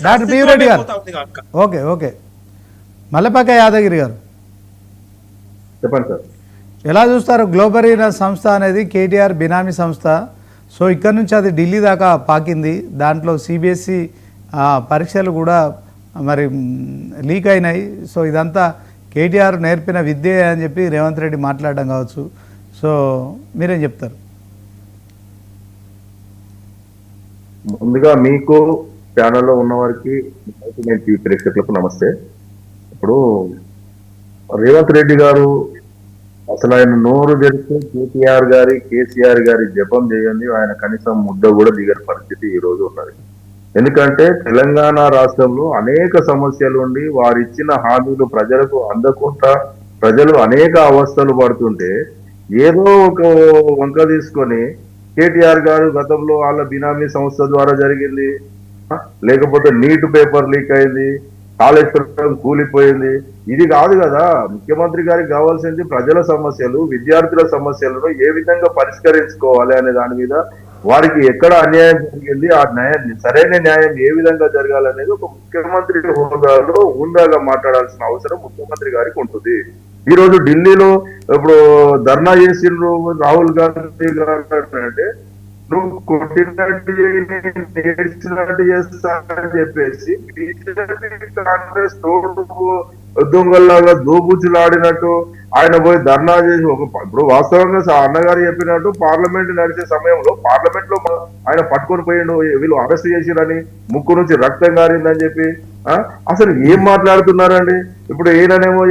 Doctor PV Reddy గారు okay okay Mallepaka Yadagiri గారు చెప్పండి సార్. ఎలా చూస్తారు గ్లోబరీనా సంస్థ అనేది కేటీఆర్ బినామీ సంస్థ. సో ఇక్కడ నుంచి అది ఢిల్లీ దాకా పాకింది. దాంట్లో సిబిఎస్ఈ పరీక్షలు కూడా మరి లీక్ అయినాయి. సో ఇదంతా కేటీఆర్ నేర్పిన విద్య అని చెప్పి రేవంత్ రెడ్డి మాట్లాడడం కావచ్చు. సో మీరేం చెప్తారు? ముందుగా మీకు ఛానల్లో ఉన్న వారికి ప్రేక్షకులకు నమస్తే. ఇప్పుడు రేవంత్ రెడ్డి గారు అసలు ఆయన నోరు తెరిస్తే కేటీఆర్ గారి కేసీఆర్ గారి జపం చేయండి, ఆయన కనీసం ముద్ద కూడా దిగని పరిస్థితి ఈ రోజు ఉన్నది. ఎందుకంటే తెలంగాణ రాష్ట్రంలో అనేక సమస్యలు ఉండి వారిచ్చిన హామీలు ప్రజలకు అందకుండా ప్రజలు అనేక అవస్థలు పడుతుంటే ఏదో ఒక వంక తీసుకొని కేటీఆర్ గారు గతంలో వాళ్ళ బినామీ సంస్థ ద్వారా జరిగింది, లేకపోతే నీట్ పేపర్ లీక్ అయింది, కాళేశ్వరం కూలిపోయింది, ఇది కాదు కదా. ముఖ్యమంత్రి గారికి కావాల్సింది ప్రజల సమస్యలు, విద్యార్థుల సమస్యలను ఏ విధంగా పరిష్కరించుకోవాలి అనే దాని మీద వారికి ఎక్కడ అన్యాయం జరిగింది, ఆ సరైన న్యాయం ఏ విధంగా జరగాలనేది ఒక ముఖ్యమంత్రి హోదాలో హుందాగా మాట్లాడాల్సిన అవసరం ముఖ్యమంత్రి గారికి ఉంటుంది. ఈ రోజు ఢిల్లీలో ఇప్పుడు ధర్నా చేసిండ్రు రాహుల్ గాంధీ గారు అంటే నువ్వు కొట్టినట్టు నేర్చినట్టు చేస్తానని చెప్పేసి కాంగ్రెస్ దొంగల్లాగా దోబుచ్చులాడినట్టు ఆయన పోయి ధర్నా చేసి ఇప్పుడు వాస్తవంగా అన్నగారు చెప్పినట్టు పార్లమెంట్ నడిచే సమయంలో పార్లమెంట్ లో ఆయన పట్టుకొని పోయిండు, వీళ్ళు అరెస్ట్ చేసిరని, ముక్కు నుంచి రక్తం గారిందని చెప్పి అసలు ఏం మాట్లాడుతున్నారండి? ఇప్పుడు ఈయననేమో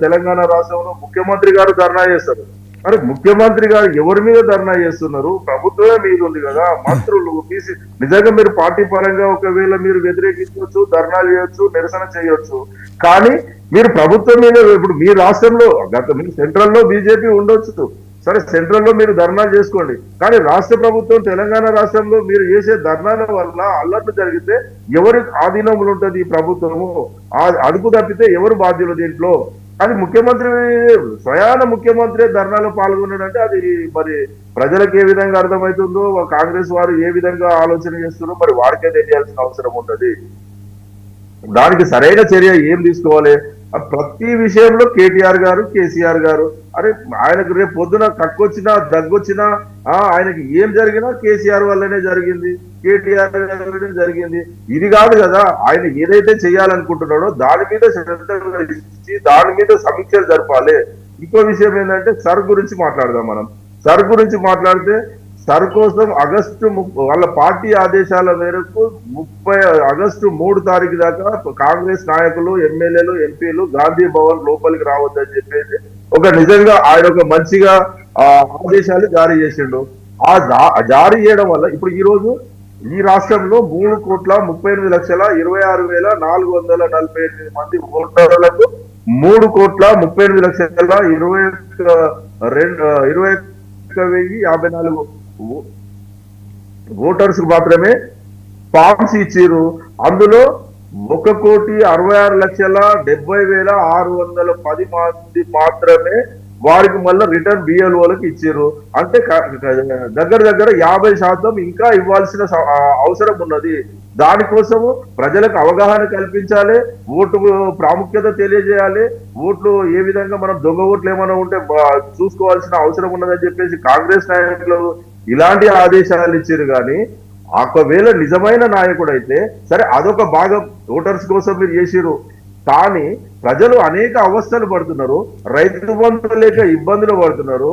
తెలంగాణ రాష్ట్రంలో ముఖ్యమంత్రి గారు ధర్నా చేస్తారు. మరి ముఖ్యమంత్రి గారు ఎవరి మీద ధర్నా చేస్తున్నారు? ప్రభుత్వమే మీద ఉంది కదా. మంత్రులు నిజంగా మీరు పార్టీ పరంగా ఒకవేళ మీరు వ్యతిరేకించవచ్చు, ధర్నాలు చేయొచ్చు, నిరసన చేయొచ్చు, కానీ మీరు ప్రభుత్వం మీద ఇప్పుడు మీ రాష్ట్రంలో మీరు సెంట్రల్లో బీజేపీ ఉండొచ్చు, సరే సెంట్రల్లో మీరు ధర్నాలు చేసుకోండి, కానీ రాష్ట్ర ప్రభుత్వం తెలంగాణ రాష్ట్రంలో మీరు చేసే ధర్నాల వల్ల అల్లర్లు జరిగితే ఎవరి ఆధీనంలో ఉంటుంది ఈ ప్రభుత్వము? అదుపు తప్పితే ఎవరు బాధ్యులు దీంట్లో? అది ముఖ్యమంత్రి స్వయాన ముఖ్యమంత్రి ధర్నాలో పాల్గొన్నాడంటే అది మరి ప్రజలకు ఏ విధంగా అర్థమవుతుందో, కాంగ్రెస్ వారు ఏ విధంగా ఆలోచన చేస్తున్నారో మరి వారికే తెలియాల్సిన అవసరం ఉంటుంది. దానికి సరైన చర్య ఏం తీసుకోవాలి? ప్రతి విషయంలో కేటీఆర్ గారు కేసీఆర్ గారు అరే ఆయనకు రేపు పొద్దున కక్కొచ్చినా దగ్గొచ్చినా ఆయనకి ఏం జరిగినా కేసీఆర్ వల్లనే జరిగింది, కేటీఆర్ వల్లనే జరిగింది, ఇది కాదు కదా. ఆయన ఏదైతే చేయాలనుకుంటున్నాడో దాని మీద శ్రద్ధ ఇచ్చి దాని మీద సమీక్షలు జరపాలి. ఇంకో విషయం ఏంటంటే సర్ గురించి మాట్లాడదాం. మనం సర్ గురించి మాట్లాడితే సర్ కోసం వాళ్ళ పార్టీ ఆదేశాల మేరకు ఆగస్టు 3 తారీఖు దాకా కాంగ్రెస్ నాయకులు, ఎమ్మెల్యేలు, ఎంపీలు గాంధీ భవన్ లోపలికి రావద్దని చెప్పేసి ఒక నిజంగా ఆయన ఒక మంచిగా ఆదేశాలు జారీ చేసిండు. జారీ చేయడం వల్ల ఇప్పుడు ఈ రోజు ఈ రాష్ట్రంలో 3,33,26,448 మంది ఓటర్లకు 3,21,21,054 ఓటర్స్ మాత్రమే ఫామ్స్ ఇచ్చిర్రు. అందులో 1,66,70,610 మంది మాత్రమే వారికి మళ్ళీ రిటర్న్ బిఎల్ఓలకు ఇచ్చిర్రు. అంటే దగ్గర 50% ఇంకా ఇవ్వాల్సిన అవసరం ఉన్నది. దానికోసము ప్రజలకు అవగాహన కల్పించాలి, ఓటు ప్రాముఖ్యత తెలియజేయాలి, ఓట్లు ఏ విధంగా మనం దొంగ ఓట్లు ఏమైనా ఉంటే చూసుకోవాల్సిన అవసరం ఉన్నదని చెప్పేసి కాంగ్రెస్ నాయకులు ఇలాంటి ఆదేశాలు ఇచ్చారు. కానీ ఒకవేళ నిజమైన నాయకుడు అయితే సరే అదొక భాగం ఓటర్స్ కోసం మీరు చేసిరు, కానీ ప్రజలు అనేక అవస్థలు పడుతున్నారు, రైతు బంధువులు లేక ఇబ్బందులు పడుతున్నారు,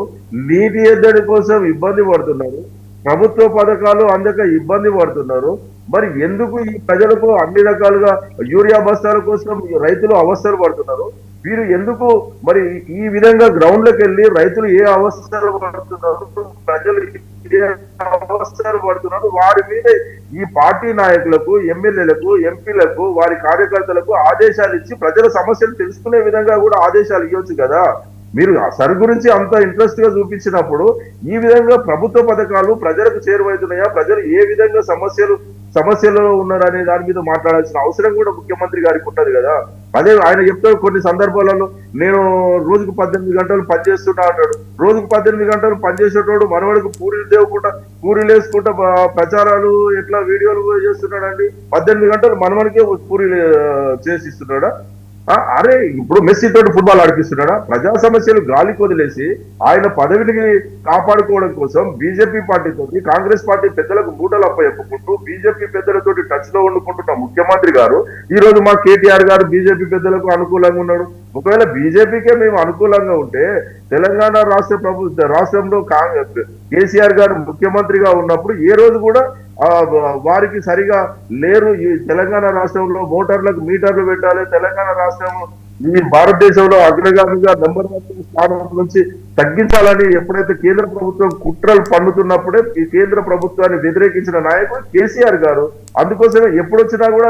నీటి ఎద్దడి కోసం ఇబ్బంది పడుతున్నారు, ప్రభుత్వ పథకాలు అందక ఇబ్బంది పడుతున్నారు. మరి ఎందుకు ఈ ప్రజలకు అన్ని రకాలుగా యూరియా బస్తాల కోసం రైతులు అవస్థలు పడుతున్నారు? వీరు ఎందుకు మరి ఈ విధంగా గ్రౌండ్లోకి వెళ్ళి రైతులు ఏ అవస్థలు పడుతున్నారు, ప్రజలు ఏ అవస్థలు పడుతున్నారు, వారి మీద ఈ పార్టీ నాయకులకు, ఎమ్మెల్యేలకు, ఎంపీలకు, వారి కార్యకర్తలకు ఆదేశాలు ఇచ్చి ప్రజల సమస్యలు తెలుసుకునే విధంగా కూడా ఆదేశాలు ఇవ్వచ్చు కదా. మీరు సరి గురించి అంత ఇంట్రెస్ట్ గా చూపించినప్పుడు ఈ విధంగా ప్రభుత్వ పథకాలు ప్రజలకు చేరువవుతున్నాయా, ప్రజలు ఏ విధంగా సమస్యలలో ఉన్నారనే దాని మీద మాట్లాడాల్సిన అవసరం కూడా ముఖ్యమంత్రి గారికి ఉంటది కదా. అదే ఆయన చెప్తే కొన్ని సందర్భాలలో నేను రోజుకు 18 గంటలు పనిచేస్తున్నా అంటాడు. రోజుకు 18 గంటలు పనిచేసేటోడు మనవాడికి పూరీలు దేవుకుంటా పూరీలు వేసుకుంటా ప్రచారాలు ఎట్లా వీడియోలు కూడా చేస్తున్నాడండి. 18 గంటలు మనవడికే పూరీలు చేసిస్తున్నాడా? అరే ఇప్పుడు మెస్సీ తోటి ఫుట్బాల్ ఆడిపిస్తున్నాడా? ప్రజా సమస్యలు గాలికి వదిలేసి ఆయన పదవిని కాపాడుకోవడం కోసం బీజేపీ పార్టీతోటి కాంగ్రెస్ పార్టీ పెద్దలకు మూటలు అప్పచెప్పుకుంటూ బీజేపీ పెద్దలతోటి టచ్ లో ఉండుకుంటున్న ముఖ్యమంత్రి గారు ఈ రోజు మా కేటీఆర్ గారు బీజేపీ పెద్దలకు అనుకూలంగా ఉన్నాడు. ఒకవేళ బీజేపీకే మేము అనుకూలంగా ఉంటే తెలంగాణ రాష్ట్రంలో కేసీఆర్ గారు ముఖ్యమంత్రిగా ఉన్నప్పుడు ఏ రోజు కూడా వారికి సరిగా లేరు. ఈ తెలంగాణ రాష్ట్రంలో మోటార్లకు మీటర్లు పెట్టాలి, తెలంగాణ రాష్ట్రంలో ఈ భారతదేశంలో అగ్రగామిగా నెంబర్ 1 స్థానం నుంచి తగ్గించాలని ఎప్పుడైతే కేంద్ర ప్రభుత్వం కుట్రలు పన్నుతున్నప్పుడే ఈ కేంద్ర ప్రభుత్వాన్ని వ్యతిరేకించిన నాయకుడు కేసీఆర్ గారు. అందుకోసమే ఎప్పుడొచ్చినా కూడా